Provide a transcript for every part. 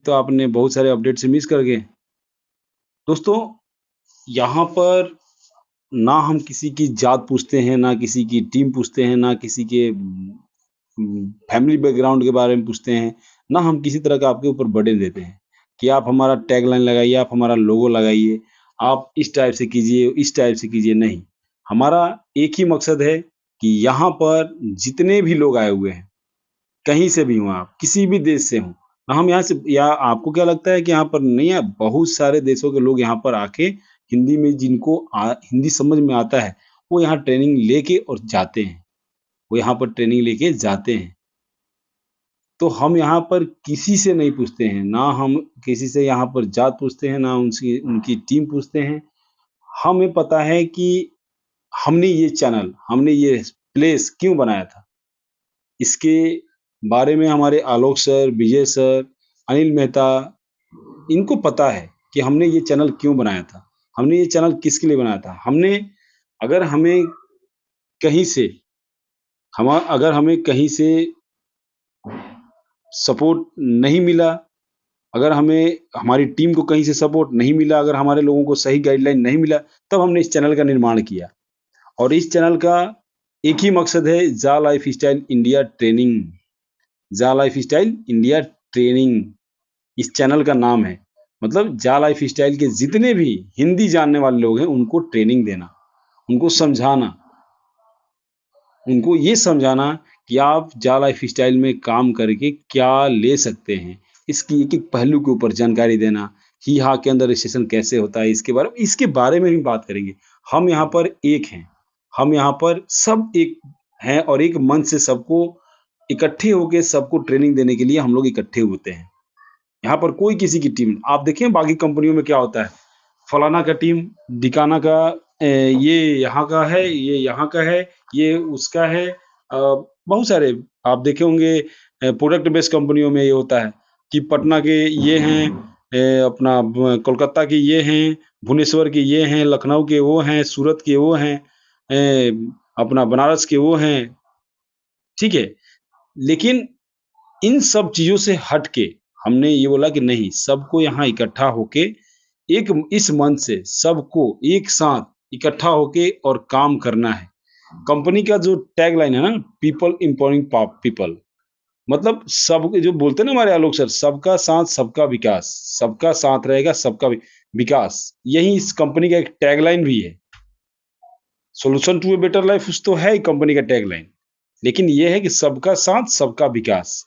तो आपने बहुत सारे अपडेट से मिस कर गए। दोस्तों, यहाँ पर ना हम किसी की जात पूछते हैं, ना किसी की टीम पूछते हैं, ना किसी के फैमिली बैकग्राउंड के बारे में पूछते हैं, ना हम किसी तरह का आपके ऊपर बर्डन देते हैं कि आप हमारा टैगलाइन लगाइए, आप हमारा लोगो लगाइए, आप इस टाइप से कीजिए, इस टाइप से कीजिए, नहीं। हमारा एक ही मकसद है कि यहाँ पर जितने भी लोग आए हुए हैं, कहीं से भी हों आप, किसी भी देश से हों, हम यहाँ से या आपको क्या लगता है कि यहाँ पर नहीं है, बहुत सारे देशों के लोग यहाँ पर आके हिंदी में जिनको हिंदी समझ में आता है, वो यहाँ ट्रेनिंग लेके और जाते हैं। वो यहाँ पर ट्रेनिंग लेके जाते हैं। तो हम यहाँ पर किसी से नहीं पूछते हैं, ना हम किसी से यहाँ पर जात पूछते हैं, ना उनसी उनकी टीम पूछते हैं। हमें पता है कि हमने ये चैनल, हमने ये प्लेस क्यों बनाया था। इसके बारे में हमारे आलोक सर, विजय सर, अनिल मेहता, इनको पता है कि हमने ये चैनल क्यों बनाया था। हमने ये चैनल किसके लिए बनाया था। हमने अगर हमें कहीं से अगर हमें कहीं से सपोर्ट नहीं मिला, अगर हमें हमारी टीम को कहीं से सपोर्ट नहीं मिला, अगर हमारे लोगों को सही गाइडलाइन नहीं मिला, तब हमने इस चैनल का निर्माण किया। और इस चैनल का एक ही मकसद है, ज़ा लाइफ़स्टाइल इंडिया ट्रेनिंग। ज़ा लाइफ़स्टाइल इंडिया ट्रेनिंग इस चैनल का नाम है। मतलब ज़ा लाइफ़स्टाइल के जितने भी हिंदी जानने वाले लोग हैं, उनको ट्रेनिंग देना, उनको समझाना, उनको ये समझाना कि आप ज़ा लाइफ़स्टाइल में काम करके क्या ले सकते हैं। इसकी एक-एक पहलू के ऊपर जानकारी देना, ही-हा के अंदर रजिस्ट्रेशन कैसे होता है, इसके बारे में भी बात करेंगे। हम यहाँ पर एक हैं, हम यहाँ पर सब एक हैं और एक मन से सबको इकट्ठे होके सबको ट्रेनिंग देने के लिए हम लोग इकट्ठे होते हैं। यहाँ पर कोई किसी की टीम आप देखें बाकी कंपनियों में क्या होता है, फलाना का टीम, ढिकाना का ये यहाँ का है, ये यहाँ का है, ये उसका है। बहुत सारे आप देखे होंगे प्रोडक्ट बेस्ड कंपनियों में ये होता है कि पटना के ये हैं, अपना कोलकाता के ये हैं, भुवनेश्वर के ये हैं, लखनऊ के वो हैं, सूरत के वो हैं, अपना बनारस के वो हैं, ठीक है। लेकिन इन सब चीज़ों से हट के हमने ये बोला कि नहीं, सबको यहाँ इकट्ठा होके एक इस मन से सबको एक साथ इकट्ठा होके और काम करना है। कंपनी का जो टैगलाइन है ना, पीपल एम्पावरिंग पीपल, मतलब सब जो बोलते हैं ना हमारे आलोक सर, सबका साथ सबका विकास, सबका साथ रहेगा सबका विकास, यही इस कंपनी का एक टैगलाइन भी है। Solution to a better life तो है ही कंपनी का टैगलाइन, लेकिन ये है कि सबका साथ सबका विकास।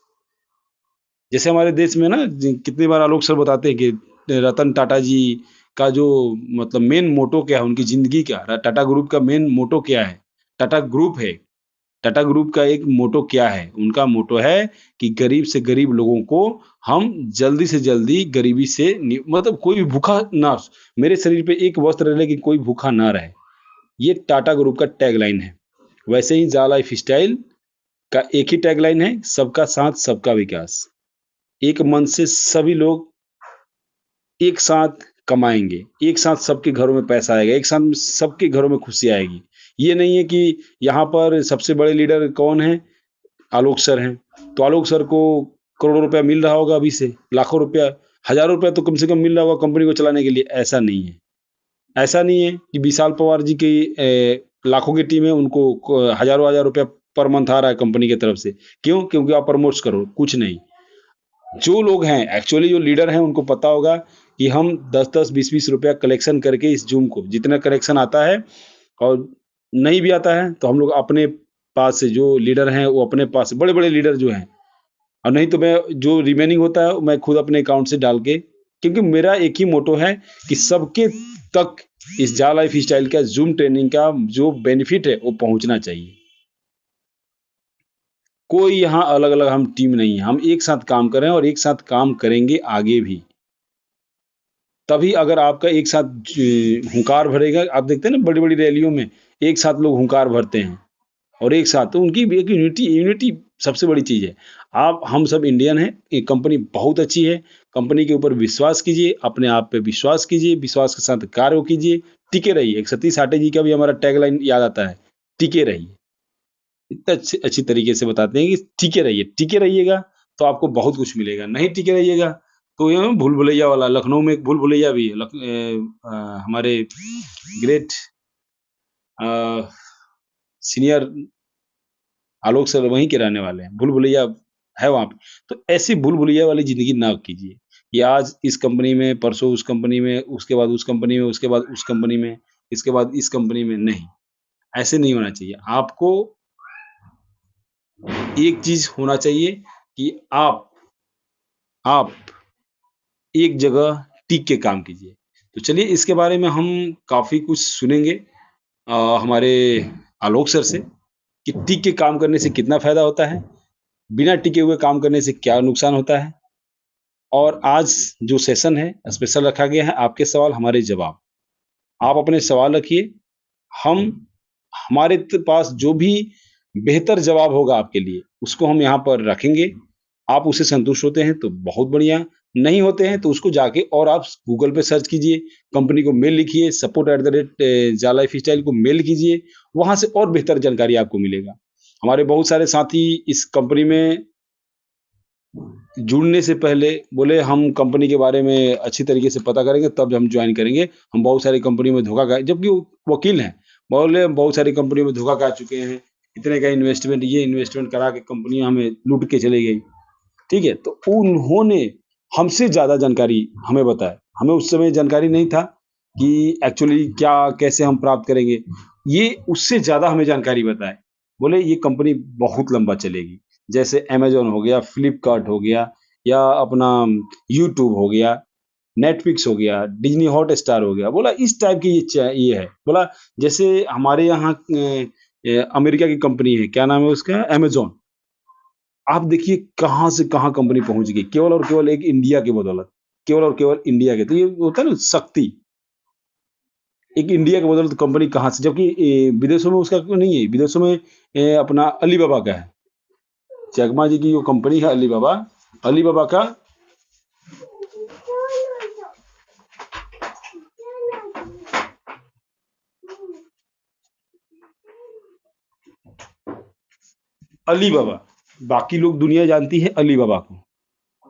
जैसे हमारे देश में ना कितनी बार आलोक सर बताते हैं कि रतन टाटा जी का जो मतलब मेन मोटो क्या है उनकी ज़िंदगी का, टाटा ग्रुप का मेन मोटो क्या है? टाटा ग्रुप है। टाटा ग्रुप का एक मोटो क्या है? उनका मोटो है कि गरीब से गरीब लोगों को हम जल्दी से जल्दी गरीबी से मतलब कोई भी भूखा ना, मेरे शरीर पे एक वस्त्र रहे कि कोई भूखा ना रहे। ये टाटा ग्रुप का टैगलाइन है। वैसे ही ज़ा लाइफ़स्टाइल का एक ही टैगलाइन है, सबका साथ सबका विकास। एक मन से सभी लोग एक साथ कमाएँगे, एक साथ सबके घरों में पैसा आएगा, एक साथ सबके घरों में खुशी आएगी। ये नहीं है कि यहाँ पर सबसे बड़े लीडर कौन हैं? आलोक सर हैं। तो आलोक सर को करोड़ों रुपया मिल रहा होगा अभी से, लाखों रुपया, हज़ारों रुपया तो कम से कम मिल रहा होगा कंपनी को चलाने के लिए, ऐसा नहीं है। ऐसा नहीं है कि विशाल पवार जी की लाखों की टीम है, उनको हज़ारों हज़ार रुपया पर मंथ आ रहा है कंपनी की तरफ से। क्यों? क्योंकि आप प्रमोट्स करो, कुछ नहीं। जो लोग हैं एक्चुअली जो लीडर हैं उनको पता होगा कि हम 10-10, 20-20 रुपया कलेक्शन करके इस ज़ूम को जितना कलेक्शन आता है और नहीं भी आता है तो हम लोग अपने पास से जो लीडर हैं वो अपने पास से बड़े-बड़े लीडर जो हैं और नहीं तो मैं जो रिमेनिंग होता है मैं खुद अपने अकाउंट से डाल के, क्योंकि मेरा एक ही मोटो है कि सबके तक इस जा लाइफ़स्टाइल का ज़ूम ट्रेनिंग का जो बेनिफिट है वो पहुँचना चाहिए। कोई यहाँ अलग-अलग हम टीम नहीं है, हम एक साथ काम कर रहे हैं और एक साथ काम करेंगे आगे भी। तभी अगर आपका एक साथ हुँकार भरेगा, आप देखते हैं ना बड़ी-बड़ी रैलियों में एक साथ लोग हुँकार भरते हैं और एक साथ तो उनकी भी एक यूनिटी यूनिटी सबसे बड़ी चीज़ है। आप हम सब इंडियन हैं, ये कंपनी बहुत अच्छी है, कंपनी के ऊपर विश्वास कीजिए, अपने आप पे विश्वास कीजिए, विश्वास के साथ कार्य कीजिए, टिके रहिए। एक सतीश आटे जी का भी हमारा टैगलाइन याद आता है, टिके रहिए। इतना अच्छी अच्छी तरीके से बताते हैं कि टिके रहिए, टिके रहिएगा तो आपको बहुत कुछ मिलेगा, नहीं टिके रहिएगा तो ये भूल भुलैया वाला लखनऊ में एक भूल भुलैया भी है हमारे ग्रेट सीनियर आलोक सर वहीं के रहने वाले हैं, भूल भुलैया है वहाँ पे। तो ऐसी भूल भुलैया वाली ज़िंदगी ना कीजिए, कि आज इस कंपनी में, परसों उस कंपनी में, उसके बाद उस कंपनी में, उसके बाद उस कंपनी में, इसके बाद इस कंपनी में, नहीं, ऐसे नहीं होना चाहिए। आपको एक चीज़ होना चाहिए कि आप एक जगह टिक के काम कीजिए। तो चलिए इसके बारे में हम काफ़ी कुछ सुनेंगे हमारे आलोक सर से कि टिक के काम करने से कितना फ़ायदा होता है, बिना टिके हुए काम करने से क्या नुकसान होता है और आज जो सेशन है स्पेशल रखा गया है आपके सवाल हमारे जवाब। आप अपने सवाल रखिए, हम हमारे पास जो भी बेहतर जवाब होगा आपके लिए, उसको हम यहाँ पर रखेंगे। आप उससे संतुष्ट होते हैं तो बहुत बढ़िया, नहीं होते हैं तो उसको जाके और आप गूगल पे सर्च कीजिए, कंपनी को मेल लिखिए support@जा लाइफस्टाइल को मेल कीजिए, वहाँ से और बेहतर जानकारी आपको मिलेगा। हमारे बहुत सारे साथी इस कंपनी में जुड़ने से पहले बोले हम कंपनी के बारे में अच्छी तरीके से पता करेंगे तब हम जॉइन करेंगे। हम बहुत सारी कंपनी में धोखा खाए जबकि वो वकील हैं। बोले हम बहुत सारी कंपनी में धोखा खा चुके हैं। इतने का इन्वेस्टमेंट ये इन्वेस्टमेंट करा के कंपनियाँ हमें लूट के चली गई। ठीक है? तो उन्होंने हमसे ज़्यादा जानकारी हमें बताया। हमें उस समय जानकारी नहीं था कि एक्चुअली क्या कैसे हम प्राप्त करेंगे। ये उससे ज़्यादा हमें जानकारी बताए। बोले ये कंपनी बहुत लंबा चलेगी। जैसे अमेज़न हो गया, फ्लिपकार्ट हो गया या अपना यूट्यूब हो गया, नेटफ्लिक्स हो गया, डिज्नी हॉटस्टार हो गया। बोला इस टाइप की ये है। बोला जैसे हमारे यहाँ अमेरिका की कंपनी है, क्या नाम है उसका? अमेज़न। आप देखिए कहाँ से कहाँ कंपनी पहुँच गई, केवल और केवल एक इंडिया की बदौलत। केवल और केवल इंडिया के। तो ये होता है ना शक्ति, एक इंडिया की बदौलत कंपनी कहाँ से जबकि विदेशों में उसका क्यों नहीं है, विदेशों में अपना अलीबाबा का है। जैक जी की जो कंपनी है अलीबाबा, अलीबाबा का अलीबाबा, बाकी लोग दुनिया जानती है अलीबाबा को।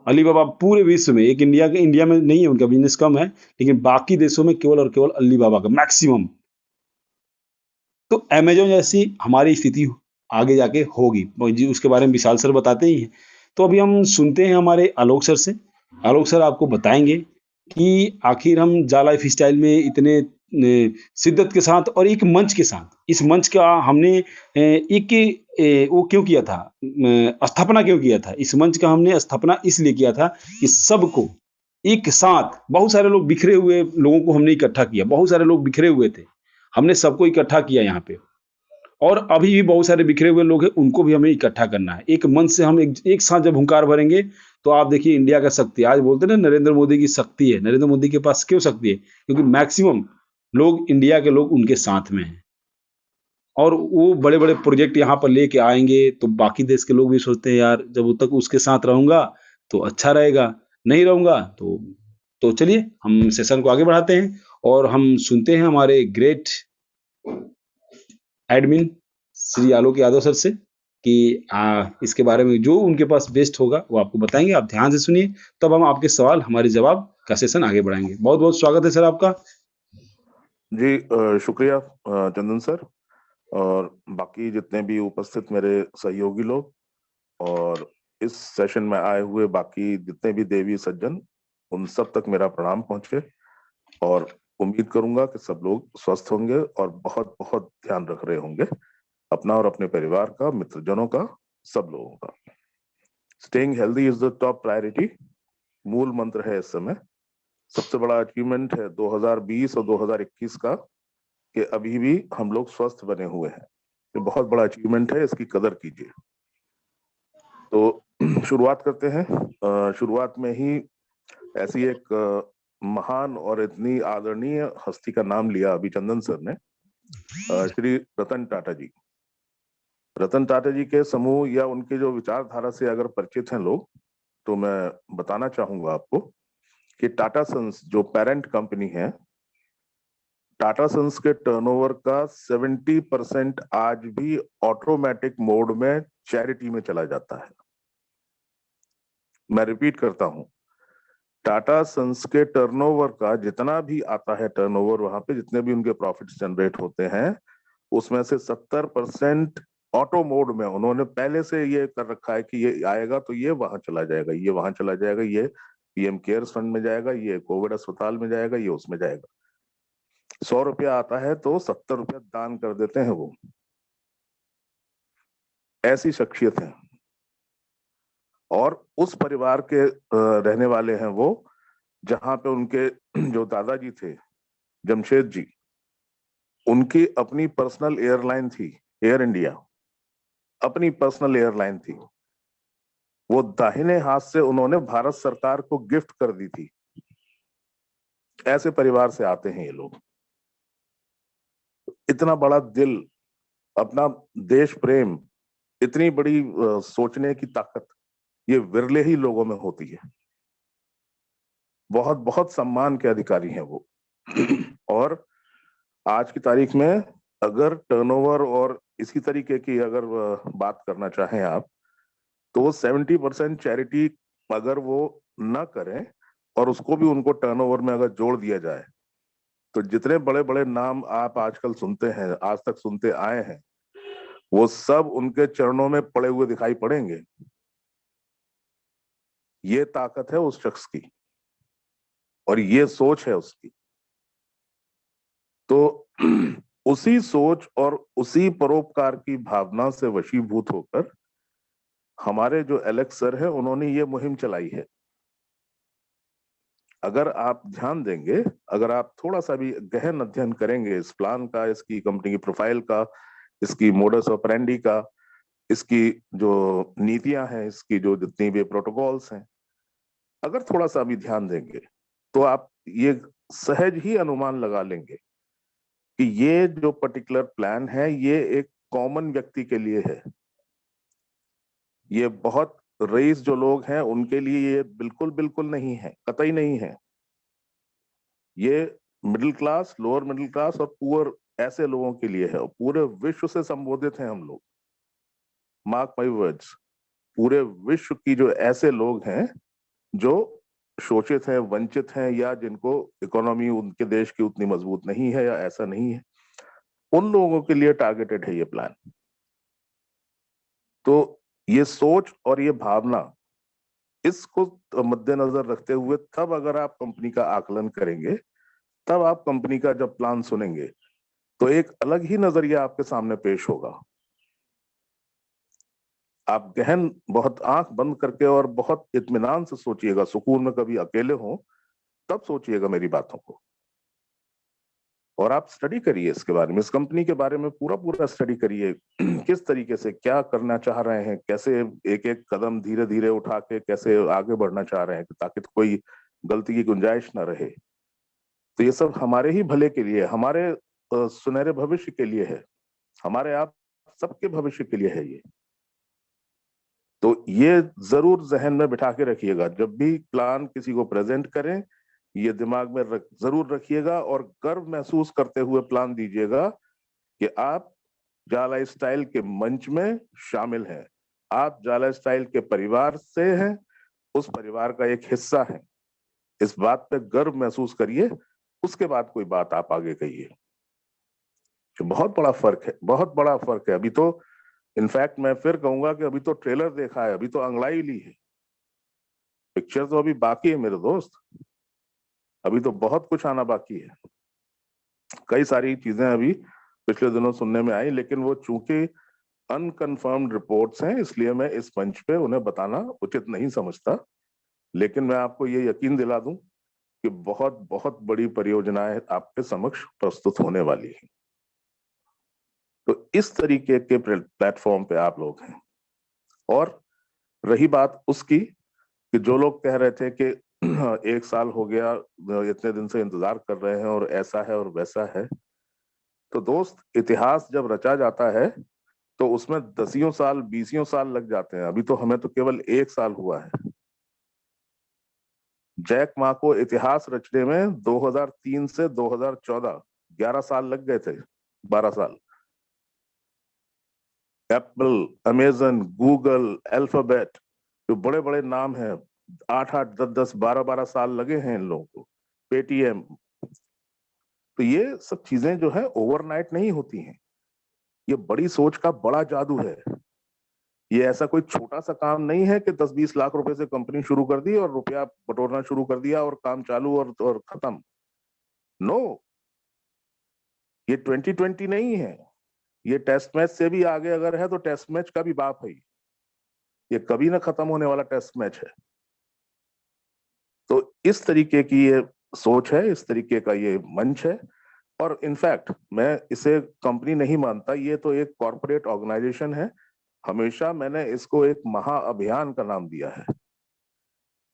अलीबाबा पूरे विश्व में, एक इंडिया में नहीं है उनका बिज़नेस कम है, लेकिन बाकी देशों में केवल और केवल अलीबाबा का मैक्सिमम। तो अमेज़न जैसी हमारी स्थिति आगे जाके होगी। जी उसके बारे में विशाल सर बताते ही हैं। तो अभी हम सुनते हैं हमारे आलोक सर से। आलोक सर आपको बताएँगे कि आखिर हम जा लाइफ़स्टाइल में इतने शिद्दत के साथ और एक मंच के साथ, इस मंच का हमने एक वो क्यों किया था स्थापना क्यों किया था? इस मंच का हमने स्थापना इसलिए किया था कि सबको एक साथ बहुत सारे लोग बिखरे हुए लोगों को हमने इकट्ठा किया। बहुत सारे लोग बिखरे हुए थे। हमने सबको इकट्ठा किया यहाँ पे और अभी भी बहुत सारे बिखरे हुए लोग हैं, उनको भी हमें इकट्ठा करना है। एक मंच से हम एक साथ जब हुंकार भरेंगे, तो आप देखिए इंडिया का शक्ति आज बोलते हैं ना नरेंद्र मोदी की शक्ति है। नरेंद्र मोदी के पास क्यों शक्ति है? क्योंकि मैक्सिमम लोग इंडिया के लोग उनके साथ में हैं और वो बड़े-बड़े प्रोजेक्ट यहाँ पर लेके आएँगे, तो बाकी देश के लोग भी सोचते हैं यार जब तक उसके साथ रहूँगा, तो अच्छा रहेगा, नहीं रहूँगा तो चलिए हम सेशन को आगे बढ़ाते हैं और हम सुनते हैं हमारे great admin Shri Alok Yadav sir से कि इसके बारे में जो उनके पास बेस्ट होगा वो आपको बताएँगे। आप ध्यान से सुनिए, तब हम आपके सवाल, हमारे जवाब का सेशन आगे बढ़ाएँगे। बहुत-बहुत स्वागत है सर आपका। जी शुक्रिया चंदन सर और बाकी जितने भी उपस्थित मेरे सहयोगी लोग और इस सेशन में आए हुए बाकी जितने भी देवी सज्जन उन सब तक मेरा प्रणाम पहुंचे और उम्मीद करूंगा कि सब लोग स्वस्थ होंगे और बहुत बहुत ध्यान रख रहे होंगे अपना और अपने परिवार का, मित्रजनों का, सब लोगों का। Staying healthy is the top priority, मूल मंत्र है इस समय। सबसे बड़ा अचीवमेंट है 2020 और 2021 का कि अभी भी हम लोग स्वस्थ बने हुए हैं। ये बहुत बड़ा अचीवमेंट है, इसकी कदर कीजिए। तो शुरुआत करते हैं। शुरुआत में ही ऐसी एक महान और इतनी आदरणीय हस्ती का नाम लिया अभी चंदन सर ने, श्री रतन टाटा जी। रतन टाटा जी के समूह या उनके जो विचारधारा से अगर परिचित हैं लोग, तो मैं बताना चाहूंगा आपको कि टाटा सन्स जो पेरेंट कंपनी है, टाटा सन्स के टर्नओवर का 70% आज भी ऑटोमेटिक मोड में चैरिटी में चला जाता है। मैं रिपीट करता हूं, टाटा सन्स के टर्नओवर का जितना भी आता है, टर्नओवर वहां पे जितने भी उनके प्रॉफिट्स जनरेट होते हैं, उसमें से 70% ऑटो मोड में उन्होंने पहले से ये कर रखा है कि ये आएगा तो ये वहां चला जाएगा, ये वहां चला जाएगा, ये पीएम केयर्स फंड में जाएगा, ये कोविड अस्पताल में जाएगा, ये उसमें जाएगा। 100 रुपया आता है तो 70 रुपया दान कर देते हैं वो। ऐसी शख्सियत है। और उस परिवार के रहने वाले हैं वो, जहां पे उनके जो दादाजी थे जमशेद जी, उनकी अपनी पर्सनल एयरलाइन थी, एयर इंडिया अपनी पर्सनल एयरलाइन थी। वो दाहिने हाथ से उन्होंने भारत सरकार को गिफ्ट कर दी थी। ऐसे परिवार से आते हैं ये लोग। इतना बड़ा दिल, अपना देश प्रेम, इतनी बड़ी सोचने की ताकत, ये विरले ही लोगों में होती है। बहुत बहुत सम्मान के अधिकारी हैं वो। और आज की तारीख में अगर टर्नओवर और इसी तरीके की अगर बात करना चाहें आप, तो 70% चैरिटी अगर वो ना करें और उसको भी उनको टर्नओवर में अगर जोड़ दिया जाए, तो जितने बड़े बड़े नाम आप आजकल सुनते हैं, आज तक सुनते आए हैं, वो सब उनके चरणों में पड़े हुए दिखाई पड़ेंगे। ये ताकत है उस शख्स की और ये सोच है उसकी। तो उसी सोच और उसी परोपकार की भावना से वशीभूत होकर हमारे जो एलेक्स सर है, उन्होंने ये मुहिम चलाई है। अगर आप ध्यान देंगे, अगर आप थोड़ा सा भी गहन अध्ययन करेंगे इस प्लान का, इसकी कंपनी की प्रोफाइल का, इसकी मोडस ऑपरेंडी का, इसकी जो नीतियां हैं, इसकी जो जितनी भी प्रोटोकॉल्स हैं, अगर थोड़ा सा भी ध्यान देंगे तो आप ये सहज ही अनुमान लगा लेंगे कि ये जो पर्टिकुलर प्लान है, ये एक कॉमन व्यक्ति के लिए है। ये बहुत रईस जो लोग हैं उनके लिए ये बिल्कुल बिल्कुल नहीं है, कतई नहीं है। ये middle class, lower middle class और पुअर, ऐसे लोगों के लिए है। और पूरे विश्व से संबोधित हैं हम लोग। मार्क माय वर्ड्स, पूरे विश्व की जो ऐसे लोग हैं जो शोषित हैं, वंचित हैं, या जिनको इकोनॉमी उनके देश की उतनी मजबूत नहीं है या ऐसा नहीं है, उन लोगों के लिए टारगेटेड है ये प्लान। तो ये सोच और ये भावना, इसको मद्देनजर रखते हुए तब अगर आप कंपनी का आकलन करेंगे, तब आप कंपनी का जब प्लान सुनेंगे, तो एक अलग ही नजरिया आपके सामने पेश होगा। आप गहन, बहुत आंख बंद करके और बहुत इत्मीनान से सोचिएगा, सुकून में कभी अकेले हो तब सोचिएगा मेरी बातों को। और आप स्टडी करिए इसके बारे में, इस कंपनी के बारे में पूरा पूरा स्टडी करिए। किस तरीके से क्या करना चाह रहे हैं, कैसे एक एक कदम धीरे धीरे उठा के कैसे आगे बढ़ना चाह रहे हैं, ताकि कोई गलती की गुंजाइश ना रहे। तो ये सब हमारे ही भले के लिए, हमारे सुनहरे भविष्य के लिए है, हमारे आप सबके भविष्य के लिए है ये। तो ये जरूर जहन में बिठा के रखिएगा, जब भी प्लान किसी को प्रेजेंट करें, ये दिमाग में जरूर रखिएगा और गर्व महसूस करते हुए प्लान दीजिएगा कि आप जाला स्टाइल के मंच में शामिल हैं, आप जाला स्टाइल के परिवार से हैं, उस परिवार का एक हिस्सा है। इस बात पे गर्व महसूस करिए, उसके बाद कोई बात आप आगे कहिए। बहुत बड़ा फर्क है, बहुत बड़ा फर्क है। अभी तो इनफैक्ट मैं फिर कहूंगा कि अभी तो ट्रेलर देखा है, अभी तो अंगड़ाई ली है, पिक्चर तो अभी बाकी है मेरे दोस्त, अभी तो बहुत कुछ आना बाकी है। कई सारी चीजें अभी पिछले दिनों सुनने में आई, लेकिन वो चूंकि अनकंफर्म्ड रिपोर्ट्स हैं, इसलिए मैं इस मंच पे उन्हें बताना उचित नहीं समझता। लेकिन मैं आपको ये यकीन दिला दूं कि बहुत बहुत बड़ी परियोजनाएं आपके समक्ष प्रस्तुत होने वाली हैं। तो इस तरीके के प्लेटफॉर्म पे आप लोग हैं। और रही बात उसकी कि जो लोग कह रहे थे कि 1 साल हो गया, इतने दिन से इंतजार कर रहे हैं और ऐसा है और वैसा है, तो दोस्त, इतिहास जब रचा जाता है तो उसमें 10 साल 20 साल लग जाते हैं। अभी तो हमें तो केवल 1 साल हुआ है। जैक मा को इतिहास रचने में 2003 से 2014 11 साल लग गए थे, 12 साल। एप्पल, अमेजन, गूगल, अल्फाबेट, जो बड़े बड़े नाम हैं, 8-8, 10-10, 12-12 साल लगे हैं इन लोगों को। पेटीएम, तो ये सब चीजें जो है ओवरनाइट नहीं होती हैं। ये बड़ी सोच का बड़ा जादू है। ये ऐसा कोई छोटा सा काम नहीं है कि 10-20 लाख रुपए से कंपनी शुरू कर दी और रुपया बटोरना शुरू कर दिया और काम चालू और खत्म। नो, ये 2020 नहीं है। ये टेस्ट मैच से भी आगे अगर है तो टेस्ट मैच का भी बाप है। ये कभी ना खत्म होने वाला टेस्ट मैच है। तो इस तरीके की ये सोच है, इस तरीके का ये मंच है। और इनफैक्ट मैं इसे कंपनी नहीं मानता, ये तो एक कॉर्पोरेट ऑर्गेनाइजेशन है। हमेशा मैंने इसको एक महाअभियान का नाम दिया है।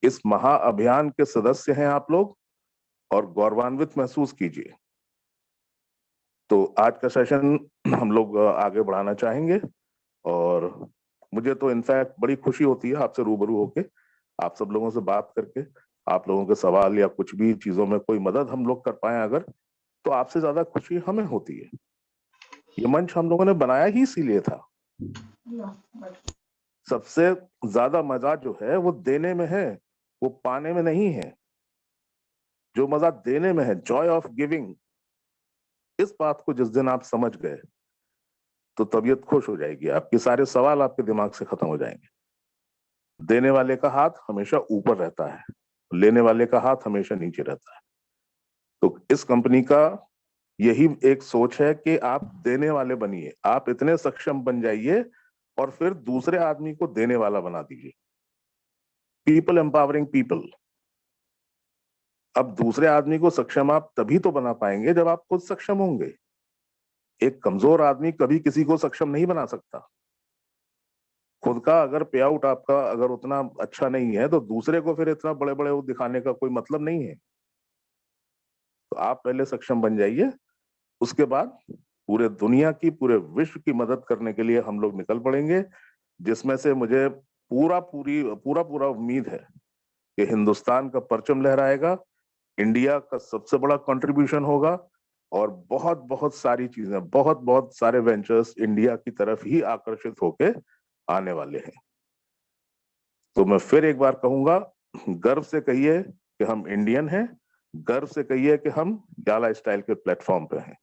इस महाअभियान के सदस्य हैं आप लोग और गौरवान्वित महसूस कीजिए। तो आज का सेशन हम लोग आगे बढ़ाना चाहेंगे और मुझे तो इनफैक्ट बड़ी खुशी होती है आपसे रूबरू होके, आप सब लोगों से बात करके, आप लोगों के सवाल या कुछ भी चीजों में कोई मदद हम लोग कर पाए अगर, तो आपसे ज्यादा खुशी हमें होती है। ये मंच हम लोगों ने बनाया ही इसीलिए था। सबसे ज्यादा मजा जो है वो देने में है, वो पाने में नहीं है। जो मजा देने में है, जॉय ऑफ गिविंग, इस बात को जिस दिन आप समझ गए तो तबीयत खुश हो जाएगी, आपके सारे सवाल आपके दिमाग से खत्म हो जाएंगे। देने वाले का हाथ हमेशा ऊपर रहता है, लेने वाले का हाथ हमेशा नीचे रहता है। तो इस कंपनी का यही एक सोच है कि आप देने वाले बनिए, आप इतने सक्षम बन जाइए और फिर दूसरे आदमी को देने वाला बना दीजिए। People empowering people. अब दूसरे आदमी को सक्षम आप तभी तो बना पाएंगे जब आप खुद सक्षम होंगे। एक कमजोर आदमी कभी किसी को सक्षम नहीं बना सकता। खुद का अगर पे आउट आपका अगर उतना अच्छा नहीं है तो दूसरे को फिर इतना बड़े बड़े दिखाने का कोई मतलब नहीं है। तो आप पहले सक्षम बन जाइए, उसके बाद पूरे दुनिया की, पूरे विश्व की मदद करने के लिए हम लोग निकल पड़ेंगे, जिसमें से मुझे पूरा उम्मीद है कि हिंदुस्तान का परचम लहराएगा, इंडिया का सबसे बड़ा कंट्रीब्यूशन होगा और बहुत बहुत सारी चीजें, बहुत बहुत सारे वेंचर्स इंडिया की तरफ ही आकर्षित होके आने वाले हैं। तो मैं फिर एक बार कहूंगा, गर्व से कहिए कि हम इंडियन हैं, गर्व से कहिए कि हम जाला स्टाइल के प्लेटफॉर्म पे हैं।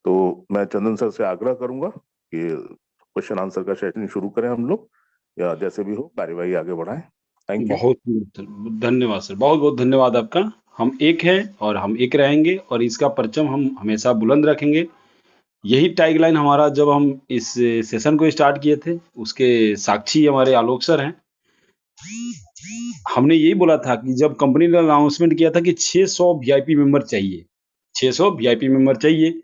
तो मैं चंदन सर से आग्रह करूंगा कि क्वेश्चन आंसर का सेशन शुरू करें हम लोग, या जैसे भी हो कार्यवाही आगे बढ़ाएं। Thank you. बहुत धन्यवाद सर, बहुत बहुत धन्यवाद आपका। हम एक हैं और हम एक रहेंगे और इसका परचम हम हमेशा बुलंद रखेंगे। यही टैगलाइन हमारा जब हम इस सेशन को स्टार्ट किए थे, उसके साक्षी हमारे आलोक सर हैं। हमने यही बोला था कि जब कंपनी ने अनाउंसमेंट किया था कि 600 वीआईपी मेंबर चाहिए, 600 वीआईपी मेंबर चाहिए,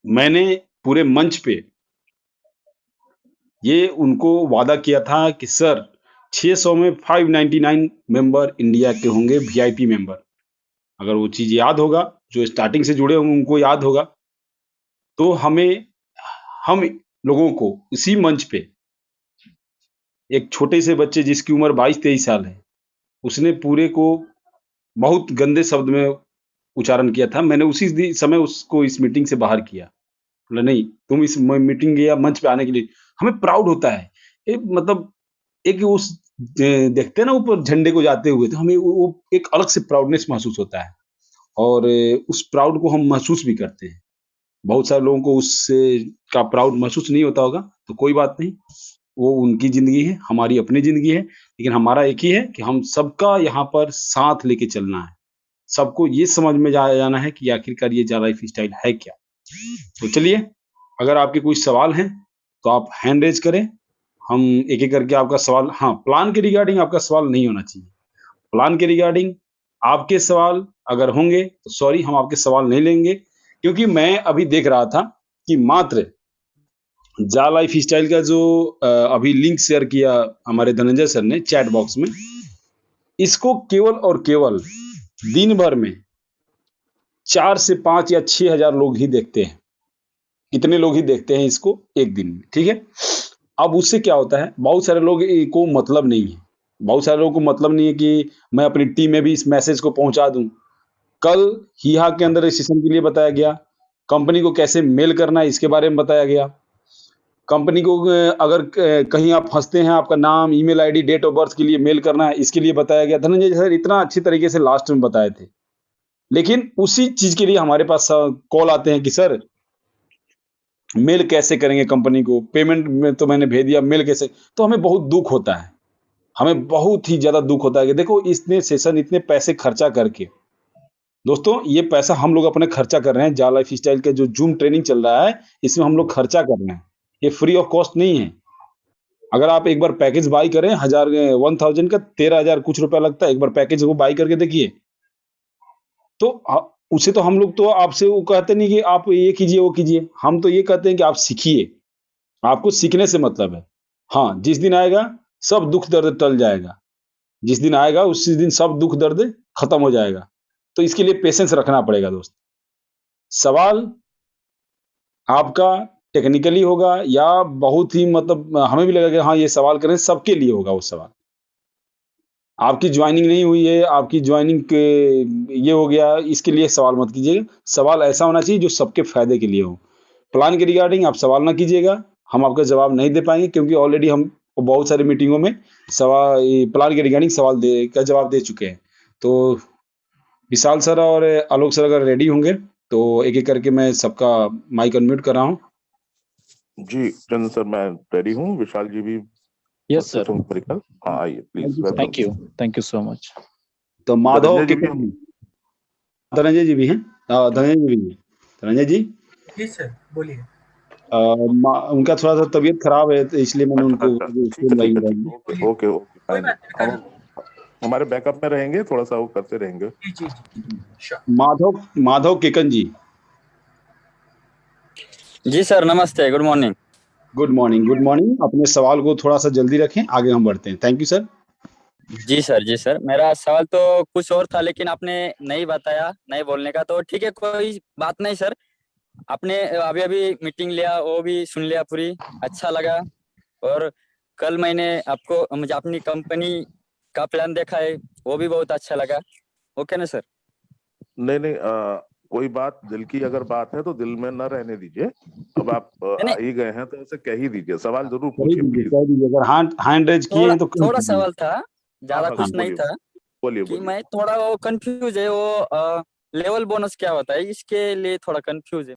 मैंने पूरे मंच पे ये उनको वादा किया था कि सर 600 में 599 मेंबर इंडिया के होंगे वीआईपी मेंबर। अगर वो चीज़ याद होगा, जो स्टार्टिंग से जुड़े होंगे उनको याद होगा, तो हम लोगों को इसी मंच पे एक छोटे से बच्चे जिसकी उम्र 22-23 साल है, उसने पूरे को बहुत गंदे शब्द में उच्चारण किया था। मैंने उसी समय उसको इस मीटिंग से बाहर किया। बोला नहीं, तुम इस मीटिंग या मंच पे आने के लिए हमें प्राउड होता है। मतलब एक उस देखते हैं ना ऊपर झंडे को जाते हुए, तो हमें वो एक अलग से प्राउडनेस महसूस होता है और उस प्राउड को हम महसूस भी करते हैं। बहुत सारे लोगों को उससे का प्राउड महसूस नहीं होता होगा, तो कोई बात नहीं, वो उनकी ज़िंदगी है, हमारी अपनी ज़िंदगी है, लेकिन हमारा एक ही है कि हम सबका यहाँ पर साथ लेके चलना है। सबको ये समझ में जाना है कि आखिरकार ये जाला लाइफ स्टाइल है क्या? तो चलिए, अगर आपके कोई सवाल हैं, तो आप हैंड रेज़ करें। हम एक-एक करके आपका सवाल, हाँ, प्लान के रिगार्डिंग आपका सवाल नहीं होना चाहिए। प्लान के रिगार्डिंग आपके सवाल अगर होंगे, तो सॉरी हम आपके सवाल नहीं लेंगे, क्योंकि मैं अभी देख रहा था कि मात्र जा लाइफ स्टाइल का जो अभी लिंक शेयर किया हमारे धनंजय सर ने चैट बॉक्स में, इसको केवल और केवल दिन भर में 4 से 5 या 6,000 लोग ही देखते हैं। इतने लोग ही देखते हैं इसको एक दिन में, ठीक है? अब उससे क्या होता है, बहुत सारे लोग को मतलब नहीं है। बहुत सारे लोगों को मतलब नहीं है कि मैं अपनी टीम में भी इस मैसेज को पहुंचा दूं। कल हिहा के अंदर रजिस्ट्रेशन के लिए बताया गया, कंपनी को कैसे मेल करना है इसके बारे में बताया गया। कंपनी को अगर कहीं आप फँसते हैं, आपका नाम, email ID, date of birth के लिए मेल करना है, इसके लिए बताया गया। धनंजय सर इतना अच्छी तरीके से लास्ट में बताए थे। लेकिन उसी चीज़ के लिए हमारे पास कॉल आते हैं कि सर मेल कैसे करेंगे कंपनी को? पेमेंट में तो मैंने भेज दिया, मेल कैसे? तो हमें बहुत दुःख होता है। हमें बहुत ही ज़्यादा दुःख होता है कि देखो इतने सेशन, इतने पैसे खर्चा करके दोस्तों, ये पैसा हम लोग अपने खर्चा कर रहे हैं। जा लाइफ़स्टाइल के जो ज़ूम ट्रेनिंग चल रहा है, इसमें हम लोग खर्चा कर रहे हैं। ये फ्री ऑफ कॉस्ट नहीं है। अगर आप एक बार पैकेज बाय करें 1000 का 13,000 कुछ रुपया लगता है। एक बार पैकेज वो बाय करके देखिए। तो उसे तो हम लोग तो आपसे वो कहते नहीं कि आप ये कीजिए, वो कीजिए। हम तो ये कहते हैं कि आप सीखिए। आपको सीखने से मतलब है। हाँ, जिस दिन आएगा सब दुःख दर्द टल जाएगा। जिस दिन आएगा उसी दिन सब दुःख दर्द खत्म हो जाएगा। तो इसके लिए पेशेंस रखना पड़ेगा दोस्त। सवाल आपका टेक्निकली होगा या बहुत ही मतलब हमें भी लगेगा कि हाँ, ये सवाल करें, सबके लिए होगा वो सवाल। आपकी जॉइनिंग नहीं हुई है, आपकी जॉइनिंग के ये हो गया, इसके लिए सवाल मत कीजिएगा। सवाल ऐसा होना चाहिए जो सबके फ़ायदे के लिए हो। प्लान के रिगार्डिंग आप सवाल ना कीजिएगा, हम आपका जवाब नहीं दे पाएँगे क्योंकि ऑलरेडी हम बहुत सारी मीटिंगों में ये प्लान के रिगार्डिंग सवाल जवाब दे चुके हैं। तो विशाल सर और आलोक सर अगर रेडी होंगे, तो एक-एक करके मैं सबका माइक अनम्यूट कर रहा हूँ। जी, चंदन सर मैं रेडी हूँ। विशाल जी भी यस सर। परिकल। हाँ, आइए please. Thank you so much. तो माधव धनंजय जी के भी धनंजय जी भी हैं? धनंजय जी भी हैं। धनंजय जी? जी सर, बोलिए। उनका थोड़ा-सा तबीयत खराब है, तो इसलिए मैंने उनको ओके, कोई बात नहीं, कर लो। हमारे बैकअप में रहेंगे, थोड़ा सा वो करते रहेंगे। जी, श्योर। माधव केकन जी। जी सर, नमस्ते, गुड मॉर्निंग। Good morning. अपने सवाल को थोड़ा-सा जल्दी रखें, आगे हम बढ़ते हैं। Thank you sir. जी सर। मेरा सवाल तो कुछ और था लेकिन आपने नहीं बताया, नहीं बोलने का, तो ठीक है, कोई बात नहीं सर। आपने अभी मीटिंग लिया, वो भी सुन लिया पूरी, अच्छा लगा। और कल मैंने मुझे अपनी कंपनी का प्लान देखा है, वो भी बहुत अच्छा लगा। ओके ना सर? नहीं, कोई बात दिल की अगर बात है तो दिल में न रहने दीजिए। अब आप आ ही गए हैं तो उसे कह ही दीजिए, सवाल जरूर पूछिए प्लीज। कह दीजिए, अगर हैंड रेज किए हैं तो थोड़ा सवाल था, ज्यादा हाँ, कुछ नहीं था। बोलिए। मैं थोड़ा वो कंफ्यूज है, वो लेवल बोनस क्या होता है, इसके लिए थोड़ा कंफ्यूज है।